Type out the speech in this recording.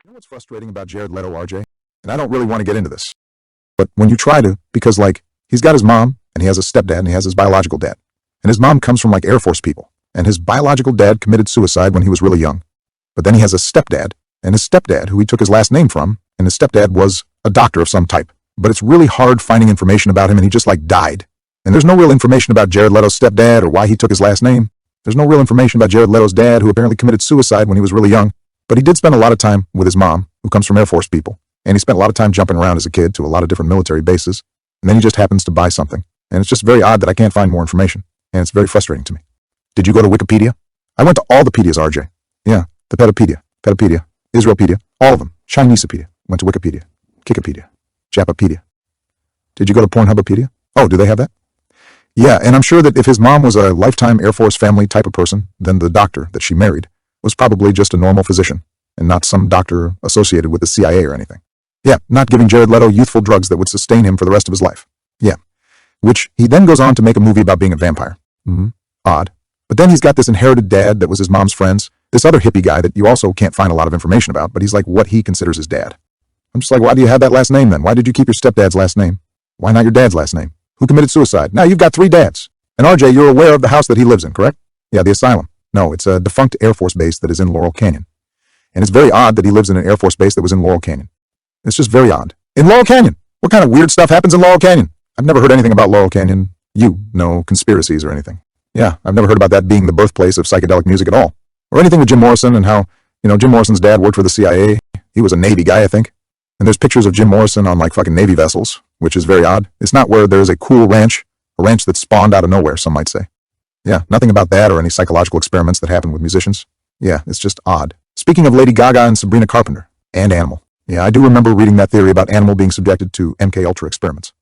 You know what's frustrating about Jared Leto, RJ? And I don't really want to get into this. But when you try to, because he's got his mom, and he has a stepdad, and he has his biological dad. And his mom comes from Air Force people. And his biological dad committed suicide when he was really young. But then he has a stepdad, and his stepdad, who he took his last name from, and his stepdad was a doctor of some type. But it's really hard finding information about him, and he just died. And there's no real information about Jared Leto's stepdad or why he took his last name. There's no real information about Jared Leto's dad, who apparently committed suicide when he was really young. But he did spend a lot of time with his mom, who comes from Air Force people. And he spent a lot of time jumping around as a kid to a lot of different military bases. And then he just happens to buy something. And it's just very odd that I can't find more information. And it's very frustrating to me. Did you go to Wikipedia? I went to all the pedias, RJ. Yeah, the Petapedia, Israelpedia, all of them. Chinesepedia. Went to Wikipedia. Kickopedia. Japapedia. Did you go to Pornhubopedia? Oh, do they have that? Yeah, and I'm sure that if his mom was a lifetime Air Force family type of person, then the doctor that she married was probably just a normal physician and not some doctor associated with the CIA or anything. Yeah, not giving Jared Leto youthful drugs that would sustain him for the rest of his life. Yeah, which he then goes on to make a movie about being a vampire. Odd. But then he's got this inherited dad that was his mom's friends, this other hippie guy that you also can't find a lot of information about, but he's what he considers his dad. I'm just why do you have that last name then? Why did you keep your stepdad's last name? Why not your dad's last name? Who committed suicide? Now you've got 3 dads. And RJ, you're aware of the house that he lives in, correct? Yeah, the asylum. No, it's a defunct Air Force base that is in Laurel Canyon. And it's very odd that he lives in an Air Force base that was in Laurel Canyon. It's just very odd. In Laurel Canyon? What kind of weird stuff happens in Laurel Canyon? I've never heard anything about Laurel Canyon. No conspiracies or anything. Yeah, I've never heard about that being the birthplace of psychedelic music at all. Or anything with Jim Morrison and how, Jim Morrison's dad worked for the CIA. He was a Navy guy, I think. And there's pictures of Jim Morrison on fucking Navy vessels, which is very odd. It's not where there's a cool ranch, a ranch that spawned out of nowhere, some might say. Yeah, nothing about that or any psychological experiments that happen with musicians. Yeah, it's just odd. Speaking of Lady Gaga and Sabrina Carpenter, and Animal. Yeah, I do remember reading that theory about Animal being subjected to MK Ultra experiments.